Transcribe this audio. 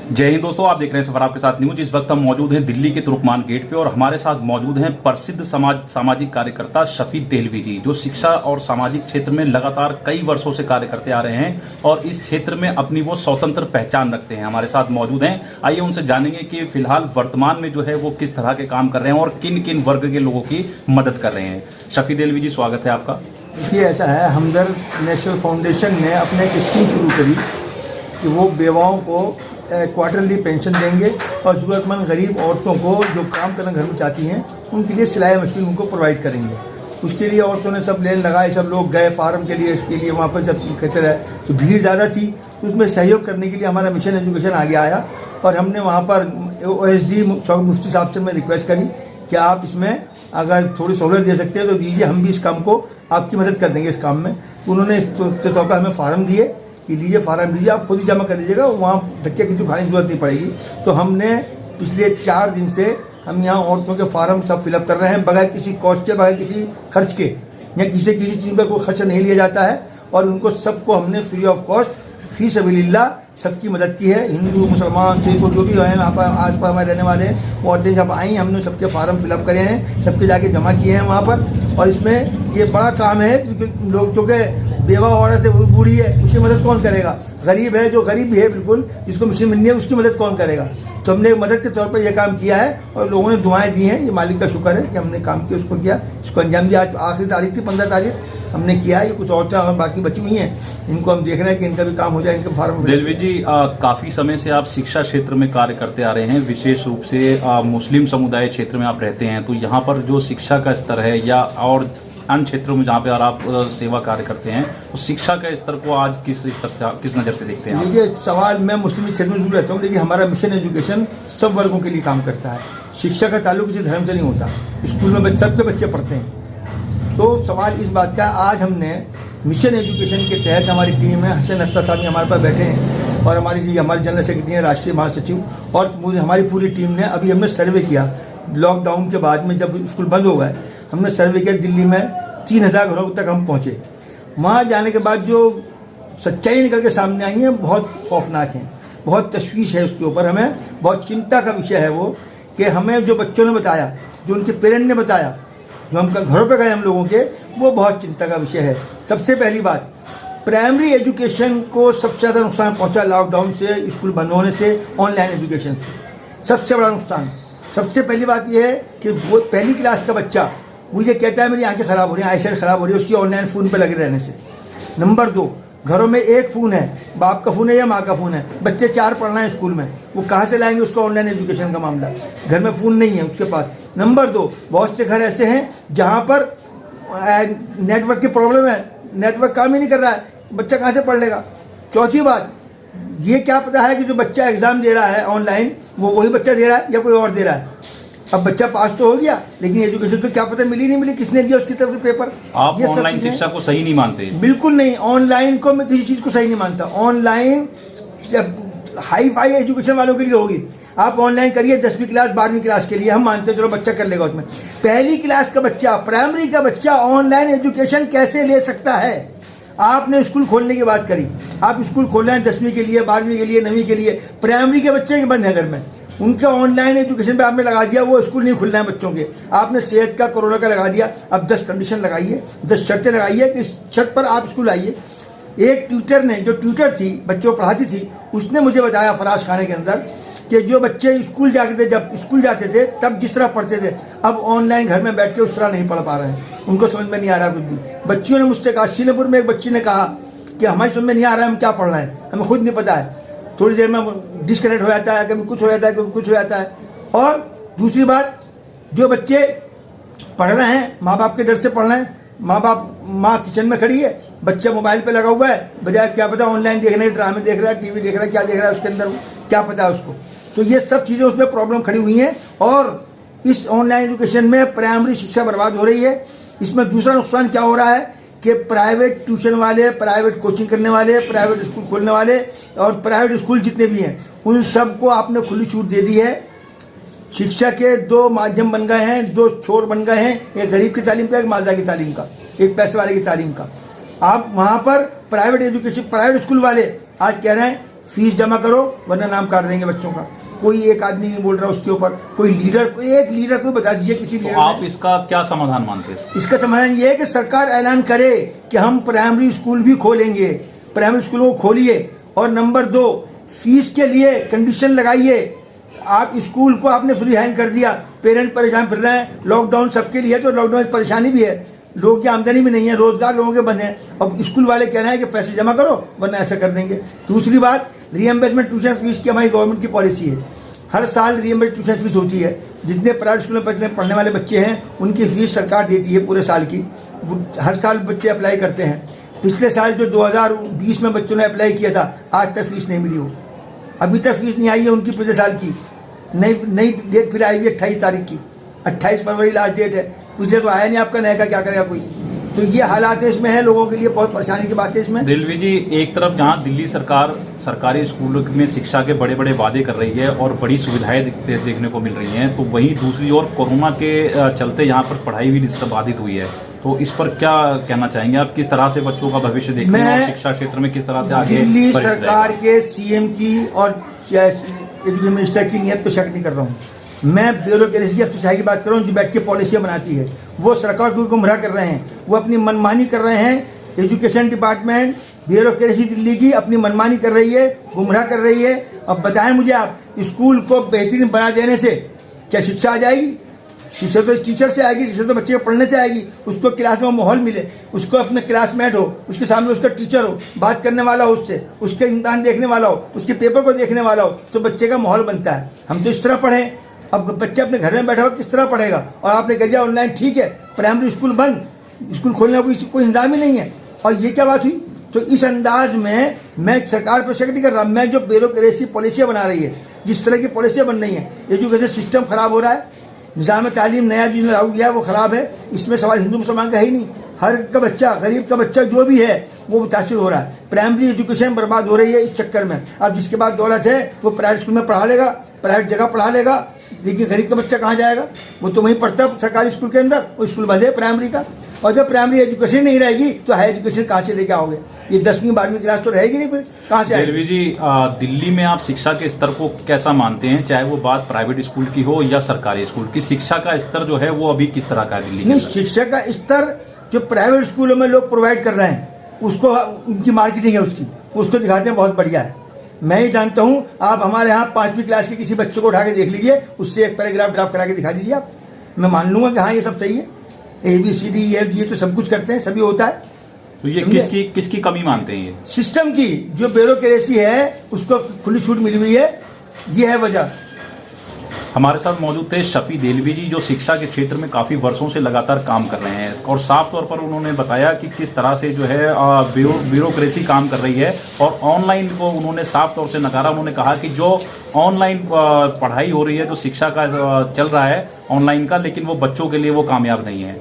जय हिंद दोस्तों, आप देख रहे हैं सफर आपके साथ न्यूज। इस वक्त हम मौजूद हैं दिल्ली के तुर्कमान गेट पे और हमारे साथ मौजूद हैं प्रसिद्ध सामाजिक कार्यकर्ता शफी देहलवी जी, जो शिक्षा और सामाजिक क्षेत्र में लगातार कई वर्षों से कार्य करते आ रहे हैं और इस क्षेत्र में अपनी वो स्वतंत्र पहचान रखते हैं। हमारे साथ मौजूद हैं, आइए उनसे जानेंगे कि फिलहाल वर्तमान में जो है वो किस तरह के काम कर रहे हैं और किन किन वर्ग के लोगों की मदद कर रहे हैं। शफी देहलवी जी, स्वागत है आपका। देखिए, ऐसा है, हमदर्द नेशनल फाउंडेशन ने अपने एक स्कीम शुरू करी कि वो बेवाओं को क्वार्टरली पेंशन देंगे और ज़रूरतमंद गरीब औरतों को जो काम करना घर में चाहती हैं उनके लिए सिलाई मशीन उनको प्रोवाइड करेंगे। उसके लिए औरतों ने सब लेन लगाए, सब लोग गए फार्म के लिए। इसके लिए वहाँ पर जब कहते रहे तो भीड़ ज़्यादा थी, तो उसमें सहयोग करने के लिए हमारा मिशन एजुकेशन आगे आया और हमने वहाँ पर OSD मुफ्ती साहब से मैं रिक्वेस्ट करी कि आप इसमें अगर थोड़ी सहूलत दे सकते हैं तो दीजिए, हम भी इस काम को आपकी मदद कर देंगे इस काम में। तो उन्होंने इस तौर पर हमें फार्म दिए कि लीजिए फार्म लीजिए, आप खुद ही जमा कर दीजिएगा, वहाँ धक्के की तो खाने की जरूरत नहीं पड़ेगी। तो हमने पिछले 4 दिन से हम यहाँ औरतों के फार्म सब फिलअप कर रहे हैं बगैर किसी कॉस्ट के, बगैर किसी खर्च के। या किसी चीज़ पर कोई खर्च नहीं लिया जाता है और उनको सबको हमने फ्री ऑफ कॉस्ट फी सबीलिल्लाह सबकी मदद की है। हिंदू, मुसलमान, सिख जो भी हैं यहाँ पर आस पास हमारे रहने वाले हैं, वो औरतें जब आई हमने सबके फार्म फिलअप करे हैं, सबके जाके जमा किए हैं वहाँ पर। और इसमें ये बड़ा काम है क्योंकि लोग जो कि बेवा औरत है, वो बूढ़ी है, उसकी मदद कौन करेगा? गरीब है, जो गरीब भी है बिल्कुल, जिसको मशीन मिलनी है, उसकी मदद कौन करेगा? तो हमने मदद के तौर पर यह काम किया है और लोगों ने दुआएं दी हैं। ये मालिक का शुक्र है कि हमने काम किया, उसको किया, इसको अंजाम दिया। आज आखिरी तारीख थी 15 तारीख, हमने किया है। ये कुछ औरतें और बाकी बची हुई हैं, इनको हम देख रहे हैं कि इनका भी काम हो जाए, इनके फार्म। देहलवी जी, काफी समय से आप शिक्षा क्षेत्र में कार्य करते आ रहे हैं, विशेष रूप से मुस्लिम समुदाय क्षेत्र में आप रहते हैं, तो यहाँ पर जो शिक्षा का स्तर है या और अन्य क्षेत्रों में जहाँ पे आप सेवा कार्य करते हैं, तो शिक्षा का स्तर को आज किस स्तर से, किस नज़र से देखते हैं? देखिए, सवाल, मैं मुस्लिम क्षेत्र में जरूर रहता हूँ, लेकिन हमारा मिशन एजुकेशन सब वर्गों के लिए काम करता है। शिक्षा का ताल्लुक किसी धर्म से नहीं होता। स्कूल में सबके बच्चे पढ़ते हैं। तो सवाल इस बात का, आज हमने मिशन एजुकेशन के तहत हमारी टीम है, हसन अख्तर साहब हमारे पास बैठे हैं और हमारे जनरल सेक्रेटरी हैं, राष्ट्रीय महासचिव, और हमारी पूरी टीम ने अभी हमने सर्वे किया। लॉकडाउन के बाद में जब स्कूल बंद हो गए, हमने सर्वे किया। दिल्ली में 3000 घरों तक हम पहुँचे। वहाँ जाने के बाद जो सच्चाई निकल के सामने आई है, बहुत खौफनाक है, बहुत तशवीश है उसके ऊपर। हमें बहुत चिंता का विषय है वो कि हमें जो बच्चों ने बताया, जो उनके पेरेंट ने बताया, जो हम घरों पे गए हम लोगों के, वो बहुत चिंता का विषय है। सबसे पहली बात, प्राइमरी एजुकेशन को सबसे ज़्यादा नुकसान पहुंचा लॉकडाउन से, स्कूल बंद होने से, ऑनलाइन एजुकेशन से सबसे बड़ा नुकसान। सबसे पहली बात यह है कि वो पहली क्लास का बच्चा मुझे कहता है मेरी आंखें ख़राब हो रही हैं, आईसाइट ख़राब हो रही है, उसकी ऑनलाइन फ़ोन पे लगे रहने से। नंबर 2, घरों में एक फ़ोन है, बाप का फ़ोन है या माँ का फ़ोन है, बच्चे 4 पढ़ रहे हैं स्कूल में, वो कहाँ से लाएंगे उसका ऑनलाइन एजुकेशन का मामला? घर में फ़ोन नहीं है उसके पास। नंबर 2, बहुत से घर ऐसे हैं जहाँ पर नेटवर्क की प्रॉब्लम है, नेटवर्क काम ही नहीं कर रहा है, बच्चा कहाँ से पढ़ लेगा? चौथी बात, ये क्या पता है कि जो बच्चा एग्ज़ाम दे रहा है ऑनलाइन, वो वही बच्चा दे रहा है या कोई और दे रहा है? अब बच्चा पास तो हो गया, लेकिन एजुकेशन तो क्या पता मिली नहीं मिली, किसने दिया उसकी तरफ से पेपर। आप ऑनलाइन शिक्षा को सही नहीं मानते? बिल्कुल नहीं, ऑनलाइन को मैं किसी चीज़ को सही नहीं मानता। ऑनलाइन हाई फाई एजुकेशन वालों के लिए होगी। आप ऑनलाइन करिए 10वीं क्लास 12वीं क्लास के लिए, हम मानते हैं चलो बच्चा कर लेगा उसमें। पहली क्लास का बच्चा, प्राइमरी का बच्चा ऑनलाइन एजुकेशन कैसे ले सकता है? आपने स्कूल खोलने की बात करी, आप स्कूल खोल रहे हैं 10वीं के लिए, 12वीं के लिए, 9वीं के लिए, प्राइमरी के बच्चे के बंद है घर में, उनके ऑनलाइन एजुकेशन पे आपने लगा दिया, वो स्कूल नहीं खुल रहे हैं बच्चों के। आपने सेहत का, कोरोना का लगा दिया। अब 10 कंडीशन लगाइए, 10 शर्तें लगाइए कि इस शर्त पर आप स्कूल आइए। एक ट्यूटर ने, जो ट्यूटर थी, बच्चों को पढ़ाती थी, उसने मुझे बताया फराज खाने के अंदर कि जो बच्चे स्कूल जाते थे, जब स्कूल जाते थे तब जिस तरह पढ़ते थे, अब ऑनलाइन घर में बैठ के उस तरह नहीं पढ़ पा रहे हैं, उनको समझ में नहीं आ रहा कुछ भी। बच्चियों ने मुझसे कहा, शीलेपुर में एक बच्ची ने कहा कि हमारी समझ में नहीं आ रहा है हम क्या पढ़ रहे हैं, हमें खुद नहीं पता है, थोड़ी देर में डिस्कनेक्ट हो जाता है, कभी कुछ हो जाता है, कभी कुछ हो जाता है। और दूसरी बात, जो बच्चे पढ़ रहे हैं माँ बाप के डर से पढ़ रहे हैं, माँ किचन में खड़ी है, बच्चा मोबाइल पे लगा हुआ है, बजाय क्या पता ऑनलाइन देख रहे हैं, ड्रामे देख रहा है, टीवी देख रहा है, क्या देख रहा है उसके अंदर, क्या पता है उसको। तो ये सब चीज़ें उसमें प्रॉब्लम खड़ी हुई हैं और इस ऑनलाइन एजुकेशन में प्राइमरी शिक्षा बर्बाद हो रही है। इसमें दूसरा नुकसान क्या हो रहा है कि प्राइवेट ट्यूशन वाले, प्राइवेट कोचिंग करने वाले, प्राइवेट स्कूल खोलने वाले और प्राइवेट स्कूल जितने भी हैं, उन सबको आपने खुली छूट दे दी है। शिक्षा के 2 माध्यम बन गए हैं, 2 छोर बन गए हैं, एक गरीब की तालीम का, एक मालदार की तालीम का, एक पैसे वाले की तालीम का। आप वहाँ पर प्राइवेट एजुकेशन, प्राइवेट स्कूल वाले आज कह रहे हैं फीस जमा करो वरना नाम काट देंगे बच्चों का। कोई एक आदमी नहीं बोल रहा उसके ऊपर, कोई एक लीडर को बता दीजिए किसी लीडर। तो आप इसका क्या समाधान मानते हैं? इसका समाधान ये है कि सरकार ऐलान करे कि हम प्राइमरी स्कूल भी खोलेंगे, प्राइमरी स्कूलों को खोलिए। और नंबर 2, फीस के लिए कंडीशन लगाइए। आप स्कूल को आपने फ्री हैंड कर दिया, पेरेंट्स परेशान फिर रहे हैं, लॉकडाउन सबके लिए, तो लॉकडाउन में परेशानी भी है, लोगों की आमदनी भी नहीं है, रोजगार लोगों के बंद हैं। अब स्कूल वाले कह रहे हैं कि पैसे जमा करो वरना ऐसा कर देंगे। दूसरी बात, रीएम्बर्समेंट ट्यूशन फीस की हमारी गवर्नमेंट की पॉलिसी है, हर साल रीएम्बर्स ट्यूशन फीस होती है। जितने प्राइवेट स्कूल में पढ़ने वाले बच्चे हैं उनकी फीस सरकार देती है पूरे साल की, हर साल बच्चे अप्लाई करते हैं। पिछले साल जो 2020 में बच्चों ने अप्लाई किया था, आज तक फीस नहीं मिली हो, अभी तक फीस नहीं आई है उनकी पिछले साल की। नई डेट फिर आई हुई 28 तारीख की, 28 फरवरी लास्ट डेट है, पिछले तो आया नहीं आपका, नया का क्या करेगा कोई। तो ये हालात है, इसमें है, लोगों के लिए बहुत परेशानी की बात है इसमें। दिलवी जी, एक तरफ जहां दिल्ली सरकार सरकारी स्कूलों में शिक्षा के बड़े बड़े वादे कर रही है और बड़ी सुविधाएं देखने को मिल रही हैं, तो वहीं दूसरी ओर कोरोना के चलते यहाँ पर पढ़ाई भी बाधित हुई है। तो इस पर क्या कहना चाहेंगे आप? किस तरह से बच्चों का भविष्य देखते हैं और शिक्षा क्षेत्र में किस तरह से आगे? दिल्ली सरकार के सीएम की और एजुकेशन मिनिस्टर की नीयत पर शक नहीं कर रहा हूँ। मैं ब्यूरोक्रेसी की अफसरशाही की बात कर रहा हूँ, जो बैठ के पॉलिसियाँ बनाती है। वो सरकार को गुमराह कर रहे हैं, वो अपनी मनमानी कर रहे हैं। एजुकेशन डिपार्टमेंट, ब्यूरोक्रेसी दिल्ली की अपनी मनमानी कर रही है, गुमराह कर रही है। अब बताएं मुझे आप, स्कूल को बेहतरीन बना देने से क्या शिक्षा आ जाएगी? शिक्षा तो टीचर से आएगी, शिक्षा तो बच्चे को पढ़ने से आएगी। उसको क्लास में माहौल मिले, उसको अपने क्लासमेट हो, उसके सामने उसका टीचर हो, बात करने वाला हो उससे, उसके इम्तहान देखने वाला हो, उसके पेपर को देखने वाला हो, तो बच्चे का माहौल बनता है। हम तो इस तरह पढ़ें। अब बच्चा अपने घर में बैठा हुआ किस तरह पढ़ेगा? और आपने कह दिया ऑनलाइन ठीक है, प्राइमरी स्कूल बंद, स्कूल खोलने का कोई इंतजाम ही नहीं है। और ये क्या बात हुई? तो इस अंदाज में मैं सरकार पर शक नहीं कर रहा, मैं जो ब्यूरोक्रेसी पॉलिसियाँ बना रही है, जिस तरह की पॉलिसियाँ बन रही हैं, एजुकेशन सिस्टम खराब हो रहा है, निज़ाम तालीम नया जो लागू किया है वो ख़राब है। इसमें सवाल हिंदू मुसलमान का है ही नहीं, हर का बच्चा, गरीब का बच्चा जो भी है वो मुतासिर हो रहा है। प्राइमरी एजुकेशन बर्बाद हो रही है इस चक्कर में। अब जिसके पास दौलत है वो प्राइवेट स्कूल में पढ़ा लेगा, प्राइवेट जगह पढ़ा लेगा, लेकिन गरीब का बच्चा कहाँ जाएगा? वो तो वहीं पढ़ता है सरकारी स्कूल के अंदर, वो स्कूल बंद है प्राइमरी का। और जब प्राइमरी एजुकेशन नहीं रहेगी तो हाई एजुकेशन कहाँ से लेके आओगे? ये 10वीं 12वीं क्लास तो रहेगी नहीं, फिर कहाँ से आएगी? जी, दिल्ली में आप शिक्षा के स्तर को कैसा मानते हैं? चाहे वो बात प्राइवेट स्कूल की हो या सरकारी स्कूल की, शिक्षा का स्तर जो है वो अभी किस तरह का है दिल्ली में? नहीं, शिक्षा का स्तर जो प्राइवेट स्कूलों में लोग प्रोवाइड कर रहे हैं उसको, उनकी मार्केटिंग है उसको दिखाते हैं बहुत बढ़िया है। मैं ही जानता हूँ, आप हमारे यहाँ 5वीं क्लास के किसी बच्चे को उठा के देख लीजिए, उससे एक पैराग्राफ ड्राफ्ट करा के दिखा दीजिए आप, मैं मान लूंगा कि हाँ ये सब सही है। ABCD ये तो सब कुछ करते हैं, सभी होता है। तो ये किसकी कमी मानते हैं? ये सिस्टम की, जो ब्यूरोक्रेसी है उसको खुली छूट मिली हुई है, ये है वजह। हमारे साथ मौजूद थे शफी देलवी जी, जो शिक्षा के क्षेत्र में काफ़ी वर्षों से लगातार काम कर रहे हैं और साफ तौर पर उन्होंने बताया कि किस तरह से जो है ब्यूरोक्रेसी काम कर रही है और ऑनलाइन को उन्होंने साफ तौर से नकारा। उन्होंने कहा कि जो ऑनलाइन पढ़ाई हो रही है, जो शिक्षा का चल रहा है ऑनलाइन का, लेकिन वो बच्चों के लिए वो कामयाब नहीं है।